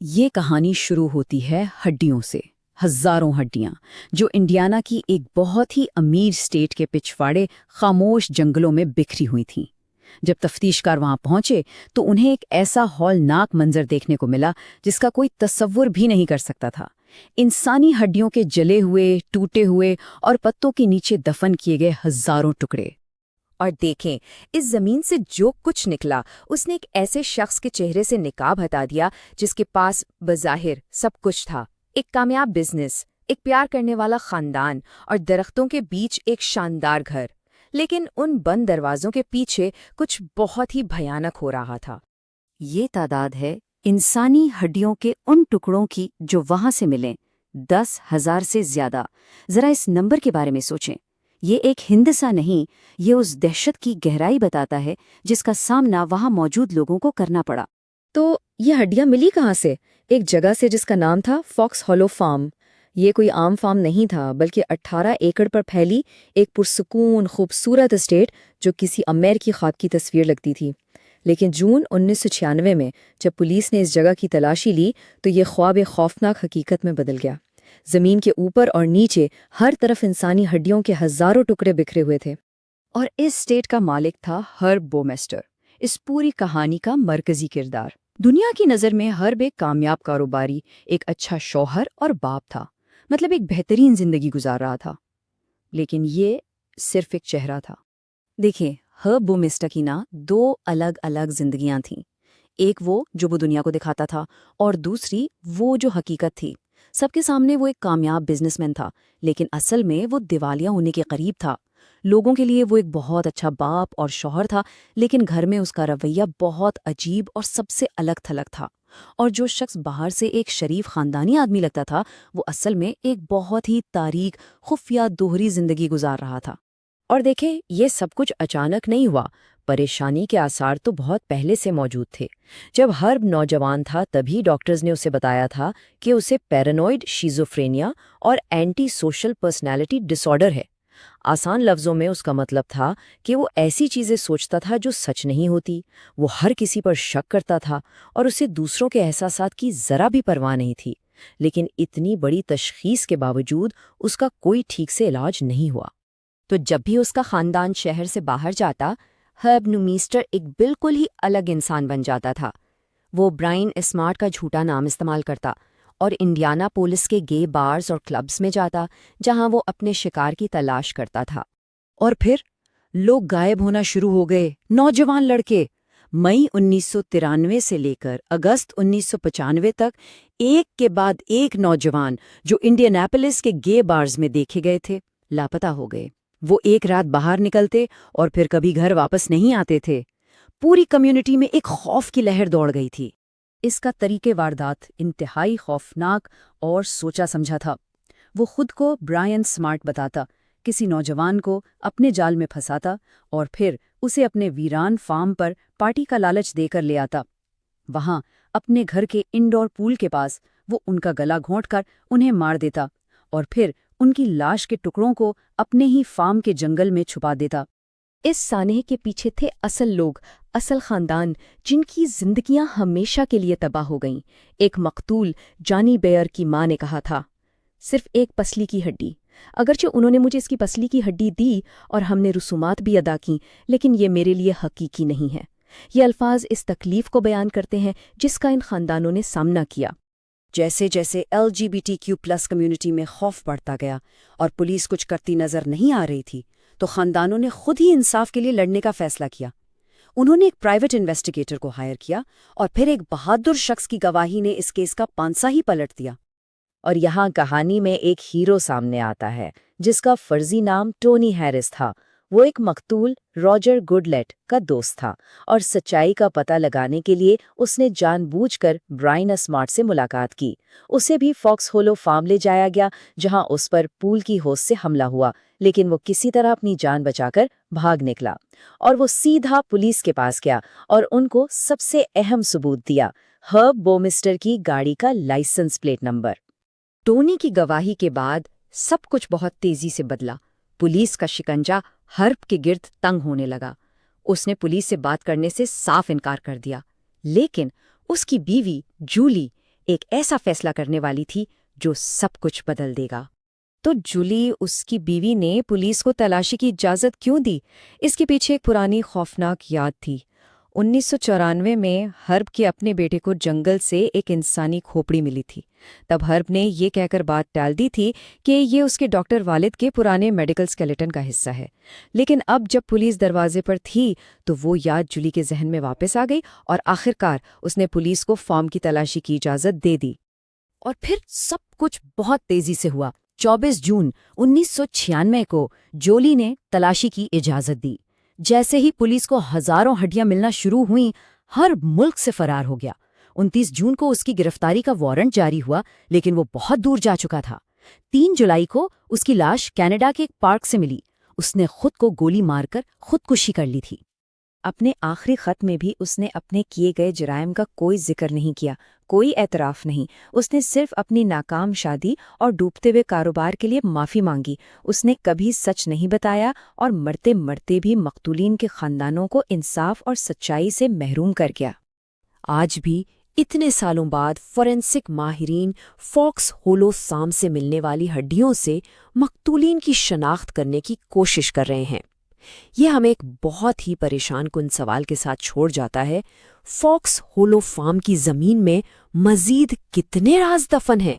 یہ کہانی شروع ہوتی ہے ہڈیوں سے، ہزاروں ہڈیاں جو انڈیانا کی ایک بہت ہی امیر اسٹیٹ کے پچھواڑے خاموش جنگلوں میں بکھری ہوئی تھیں۔ جب تفتیشکار وہاں پہنچے تو انہیں ایک ایسا ہولناک منظر دیکھنے کو ملا جس کا کوئی تصور بھی نہیں کر سکتا تھا۔ انسانی ہڈیوں کے جلے ہوئے، ٹوٹے ہوئے اور پتوں کے نیچے دفن کیے گئے ہزاروں ٹکڑے۔ اور دیکھیں، اس زمین سے جو کچھ نکلا اس نے ایک ایسے شخص کے چہرے سے نقاب ہٹا دیا جس کے پاس بظاہر سب کچھ تھا، ایک کامیاب بزنس، ایک پیار کرنے والا خاندان اور درختوں کے بیچ ایک شاندار گھر۔ لیکن ان بند دروازوں کے پیچھے کچھ بہت ہی بھیانک ہو رہا تھا۔ یہ تعداد ہے انسانی ہڈیوں کے ان ٹکڑوں کی جو وہاں سے ملیں، 10,000 سے زیادہ۔ ذرا اس نمبر کے بارے میں سوچیں۔ یہ ایک ہندسہ نہیں، یہ اس دہشت کی گہرائی بتاتا ہے جس کا سامنا وہاں موجود لوگوں کو کرنا پڑا۔ تو یہ ہڈیاں ملی کہاں سے؟ ایک جگہ سے جس کا نام تھا فاکس ہولو فارم۔ یہ کوئی عام فارم نہیں تھا، بلکہ 18 ایکڑ پر پھیلی ایک پرسکون خوبصورت اسٹیٹ جو کسی امیر کی خواب کی تصویر لگتی تھی۔ لیکن جون 1996 میں جب پولیس نے اس جگہ کی تلاشی لی تو یہ خواب ایک خوفناک حقیقت میں بدل گیا۔ زمین کے اوپر اور نیچے ہر طرف انسانی ہڈیوں کے ہزاروں ٹکڑے بکھرے ہوئے تھے۔ اور اس اسٹیٹ کا مالک تھا ہرب بومیسٹر، اس پوری کہانی کا مرکزی کردار۔ دنیا کی نظر میں ہرب ایک کامیاب کاروباری، ایک اچھا شوہر اور باپ تھا، مطلب ایک بہترین زندگی گزار رہا تھا۔ لیکن یہ صرف ایک چہرہ تھا۔ دیکھیں، ہرب بومیسٹر کی دو الگ الگ زندگیاں تھیں، ایک جو وہ دنیا کو دکھاتا تھا، اور دوسری وہ جو حقیقت تھی۔ سب کے سامنے وہ ایک کامیاب بزنس مین تھا، لیکن اصل میں وہ دیوالیہ ہونے کے قریب تھا۔ لوگوں کے لیے وہ ایک بہت اچھا باپ اور شوہر تھا، لیکن گھر میں اس کا رویہ بہت عجیب اور سب سے الگ تھلگ تھا۔ اور جو شخص باہر سے ایک شریف خاندانی آدمی لگتا تھا، وہ اصل میں ایک بہت ہی تاریک، خفیہ، دوہری زندگی گزار رہا تھا۔ اور دیکھیں، یہ سب کچھ اچانک نہیں ہوا، پریشانی کے آثار تو بہت پہلے سے موجود تھے۔ جب ہرب نوجوان تھا تبھی ڈاکٹرز نے اسے بتایا تھا کہ اسے پیرانوئڈ شیزوفرینیا اور اینٹی سوشل پرسنالٹی ڈس آرڈر ہے۔ آسان لفظوں میں اس کا مطلب تھا کہ وہ ایسی چیزیں سوچتا تھا جو سچ نہیں ہوتی، وہ ہر کسی پر شک کرتا تھا اور اسے دوسروں کے احساسات کی ذرا بھی پرواہ نہیں تھی۔ لیکن اتنی بڑی تشخیص کے باوجود اس کا کوئی ٹھیک سے علاج نہیں ہوا۔ تو جب بھی اس کا خاندان شہر سے باہر جاتا، ہرب بومیسٹر ایک بالکل ہی الگ انسان بن جاتا تھا۔ وہ برائن اسمارٹ کا جھوٹا نام استعمال کرتا اور انڈیانا پولیس کے گے بارز اور کلبز میں جاتا جہاں وہ اپنے شکار کی تلاش کرتا تھا۔ اور پھر لوگ غائب ہونا شروع ہو گئے، نوجوان لڑکے۔ مئی 1993 سے لے کر اگست 1995 تک ایک کے بعد ایک نوجوان جو انڈیناپولس کے گے بارز میں دیکھے گئے تھے، لاپتہ ہو گئے۔ وہ ایک رات باہر نکلتے اور پھر کبھی گھر واپس نہیں آتے تھے۔ پوری کمیونٹی میں ایک خوف کی لہر دوڑ گئی تھی۔ اس کا طریقہ واردات انتہائی خوفناک اور سوچا سمجھا تھا۔ وہ خود کو برائن اسمارٹ بتاتا، کسی نوجوان کو اپنے جال میں پھنساتا اور پھر اسے اپنے ویران فارم پر پارٹی کا لالچ دے کر لے آتا۔ وہاں اپنے گھر کے انڈور پول کے پاس وہ ان کا گلا گھونٹ کر انہیں مار دیتا اور پھر ان کی لاش کے ٹکڑوں کو اپنے ہی فارم کے جنگل میں چھپا دیتا۔ اس سانحے کے پیچھے تھے اصل لوگ، اصل خاندان، جن کی زندگیاں ہمیشہ کے لیے تباہ ہو گئیں۔ ایک مقتول جانی بیئر کی ماں نے کہا تھا، صرف ایک پسلی کی ہڈی۔ اگرچہ انہوں نے مجھے اس کی پسلی کی ہڈی دی اور ہم نے رسومات بھی ادا کیں، لیکن یہ میرے لیے حقیقی نہیں ہے۔ یہ الفاظ اس تکلیف کو بیان کرتے ہیں جس کا ان خاندانوں نے سامنا کیا۔ جیسے جیسے LGBTQ+ کمیونٹی میں خوف بڑھتا گیا اور پولیس کچھ کرتی نظر نہیں آ رہی تھی، تو خاندانوں نے خود ہی انصاف کے لیے لڑنے کا فیصلہ کیا۔ انہوں نے ایک پرائیویٹ انویسٹیگیٹر کو ہائر کیا اور پھر ایک بہادر شخص کی گواہی نے اس کیس کا پانسا ہی پلٹ دیا۔ اور یہاں کہانی میں ایک ہیرو سامنے آتا ہے جس کا فرضی نام ٹونی ہیرس تھا۔ وہ ایک مقتول راجر گوڈلیٹ کا دوست تھا اور سچائی کا پتہ لگانے کے لیے اس نے جان بوجھ کر برائن اسمارٹ سے ملاقات کی۔ اسے بھی فاکس ہولو فارم لے جایا گیا جہاں اس پر پول کی ہوس سے حملہ ہوا، لیکن وہ کسی طرح اپنی جان بچا کر بھاگ نکلا اور وہ سیدھا پولیس کے پاس گیا اور ان کو سب سے اہم ثبوت دیا، ہرب بومیسٹر کی گاڑی کا لائسنس پلیٹ نمبر۔ ٹونی کی گواہی کے بعد سب کچھ بہت تیزی سے بدلا۔ پولیس کا شکنجا ہرب کے گرد تنگ ہونے لگا۔ اس نے پولیس سے بات کرنے سے صاف انکار کر دیا، لیکن اس کی بیوی جولی ایک ایسا فیصلہ کرنے والی تھی جو سب کچھ بدل دے گا۔ تو جولی، اس کی بیوی، نے پولیس کو تلاشی کی اجازت کیوں دی؟ اس کے پیچھے ایک پرانی خوفناک یاد تھی۔ 1994 میں ہرب کے اپنے بیٹے کو جنگل سے ایک انسانی کھوپڑی ملی تھی۔ تب ہرب نے یہ کہہ کر بات ٹال دی تھی کہ یہ اس کے ڈاکٹر والد کے پرانے میڈیکل سکیلیٹن کا حصہ ہے، لیکن اب جب پولیس دروازے پر تھی تو وہ یاد جولی کے ذہن میں واپس آ گئی اور آخرکار اس نے پولیس کو فارم کی تلاشی کی اجازت دے دی۔ اور پھر سب کچھ بہت تیزی سے ہوا۔ 24 جون 1996 کو جولی نے تلاشی کی اجازت دی۔ جیسے ہی پولیس کو ہزاروں ہڈیاں ملنا شروع ہوئیں، ہرب ملک سے فرار ہو گیا۔ 29 جون کو اس کی گرفتاری کا وارنٹ جاری ہوا، لیکن وہ بہت دور جا چکا تھا۔ 3 جولائی کو اس کی لاش کینیڈا کے ایک پارک سے ملی۔ اس نے خود کو گولی مار کر خودکشی کر لی تھی۔ اپنے آخری خط میں بھی اس نے اپنے کیے گئے جرائم کا کوئی ذکر نہیں کیا، کوئی اعتراف نہیں۔ اس نے صرف اپنی ناکام شادی اور ڈوبتے ہوئے کاروبار کے لیے معافی مانگی۔ اس نے کبھی سچ نہیں بتایا اور مرتے مرتے بھی مقتولین کے خاندانوں کو انصاف اور سچائی سے محروم کر گیا۔ آج بھی اتنے سالوں بعد فورینسک ماہرین فاکس ہولو سام سے ملنے والی ہڈیوں سے مقتولین کی شناخت کرنے کی کوشش کر رہے ہیں۔ یہ ہمیں ایک بہت ہی پریشان کن سوال کے ساتھ چھوڑ جاتا ہے، فاکس ہولو فارم کی زمین میں مزید کتنے راز دفن ہیں؟